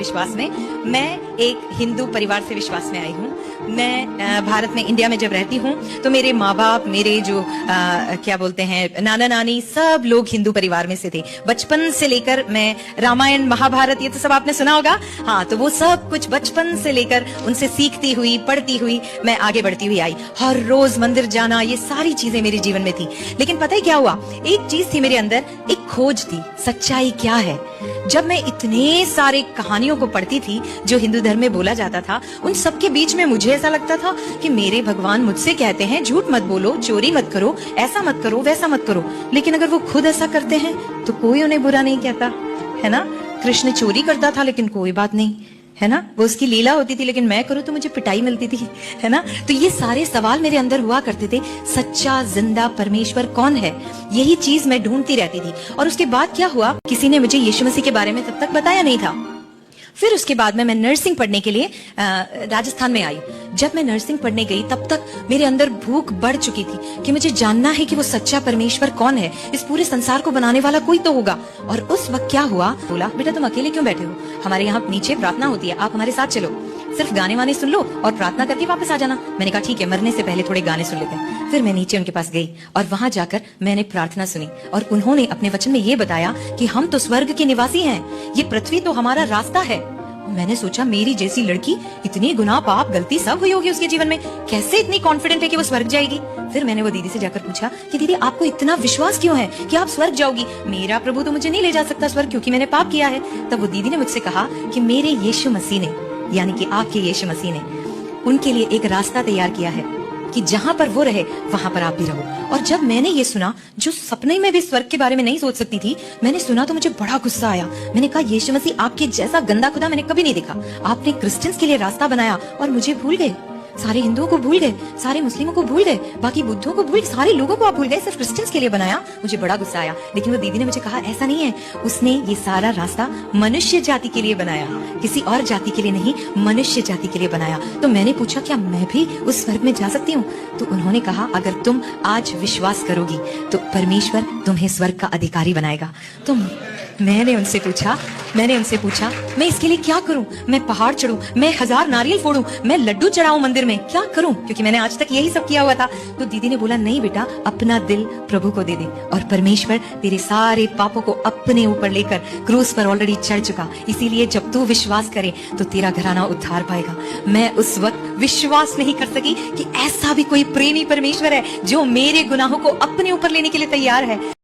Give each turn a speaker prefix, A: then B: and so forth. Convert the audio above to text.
A: विश्वास में। मैं एक हिंदू परिवार से विश्वास में आई हूँ। मैं भारत में, इंडिया में जब रहती हूँ तो मेरे माँ बाप, मेरे जो क्या बोलते हैं नाना नानी, सब लोग हिंदू परिवार में से थे। बचपन से लेकर मैं रामायण महाभारत ये तो सब आपने सुना होगा, हाँ, तो वो सब कुछ बचपन से लेकर उनसे सीखती हुई, पढ़ती हुई मैं आगे बढ़ती हुई आई। हर रोज मंदिर जाना, ये सारी चीजें मेरे जीवन में थी। लेकिन पता है क्या हुआ, एक चीज थी मेरे अंदर, एक खोज थी, सच्चाई क्या है। जब मैं इतने सारे कहानियों को पढ़ती थी जो हिंदू धर्म में बोला जाता था, उन सब के बीच में मुझे ऐसा लगता था कि मेरे भगवान मुझसे कहते हैं झूठ मत बोलो, चोरी मत करो, ऐसा मत करो, वैसा मत करो, लेकिन अगर वो खुद ऐसा करते हैं तो कोई उन्हें बुरा नहीं कहता, है ना। कृष्ण चोरी करता था लेकिन कोई बात नहीं, है ना, वो उसकी लीला होती थी, लेकिन मैं करूँ तो मुझे पिटाई मिलती थी, है ना। तो ये सारे सवाल मेरे अंदर हुआ करते थे। सच्चा जिंदा परमेश्वर कौन है, यही चीज मैं ढूंढती रहती थी। और उसके बाद क्या हुआ, किसी ने मुझे यीशु मसीह के बारे में तब तक बताया नहीं था। फिर उसके बाद में मैं नर्सिंग पढ़ने के लिए राजस्थान में आई। जब मैं नर्सिंग पढ़ने गई तब तक मेरे अंदर भूख बढ़ चुकी थी कि मुझे जानना है कि वो सच्चा परमेश्वर कौन है, इस पूरे संसार को बनाने वाला कोई तो होगा। और उस वक्त क्या हुआ, बोला बेटा तुम अकेले क्यों बैठे हो, हमारे यहाँ नीचे प्रार्थना होती है, आप हमारे साथ चलो, सिर्फ गाने वाने सुन लो और प्रार्थना करके वापस आ जाना। मैंने कहा ठीक है, मरने से पहले थोड़े गाने सुन लेते हैं। फिर मैं नीचे उनके पास गई और वहां जाकर मैंने प्रार्थना सुनी और उन्होंने अपने वचन में ये बताया कि हम तो स्वर्ग के निवासी हैं, ये पृथ्वी तो हमारा रास्ता है। मैंने सोचा मेरी जैसी लड़की, इतनी गुनाह पाप गलती सब हुई होगी उसके जीवन में, कैसे इतनी कॉन्फिडेंट है कि वो स्वर्ग जाएगी। फिर मैंने वो दीदी से जाकर पूछा कि दीदी आपको इतना विश्वास क्यों है कि आप स्वर्ग जाओगी, मेरा प्रभु तो मुझे नहीं ले जा सकता स्वर्ग क्योंकि मैंने पाप किया है। तब वो दीदी ने मुझसे कहा कि मेरे यीशु मसीह ने, यानी कि आपके यीशु मसीह ने उनके लिए एक रास्ता तैयार किया है कि जहां पर वो रहे वहां पर आप भी रहो। और जब मैंने ये सुना, जो सपने में भी स्वर्ग के बारे में नहीं सोच सकती थी, मैंने सुना तो मुझे बड़ा गुस्सा आया। मैंने कहा यीशु मसीह आपके जैसा गंदा खुदा मैंने कभी नहीं देखा। आपने क्रिश्चियंस के लिए रास्ता बनाया और मुझे भूल गए, सारे हिंदुओं को भूल गए, सारे मुस्लिमों को भूल गए, बाकी बुद्धों को भूल, सारे लोगों को आप भूल गए, सिर्फ क्रिश्चियंस के लिए बनाया। मुझे बड़ा गुस्सा आया। लेकिन वो दीदी ने मुझे कहा ऐसा नहीं है, उसने ये सारा रास्ता मनुष्य जाति के लिए बनाया, किसी और जाति के लिए नहीं, मनुष्य जाति के लिए बनाया। तो मैंने पूछा क्या मैं भी उस स्वर्ग में जा सकती हूँ। तो उन्होंने कहा अगर तुम आज विश्वास करोगी तो परमेश्वर तुम्हें स्वर्ग का अधिकारी बनाएगा। तो मैंने उनसे पूछा मैं इसके लिए क्या करूं, मैं पहाड़ चढ़ूं, मैं 1000 नारियल फोड़ूं, मैं लड्डू चढ़ाऊं मंदिर में, क्या करूं, क्योंकि मैंने आज तक यही सब किया हुआ था। तो दीदी ने बोला नहीं बेटा, अपना दिल प्रभु को दे दे और परमेश्वर तेरे सारे पापों को अपने ऊपर लेकर क्रूस पर ऑलरेडी चढ़ चुका, इसीलिए जब तू विश्वास करे तो तेरा घराना उद्धार पाएगा। मैं उस वक्त विश्वास नहीं कर सकी कि ऐसा भी कोई प्रेमी परमेश्वर है जो मेरे गुनाहों को अपने ऊपर लेने के लिए तैयार है।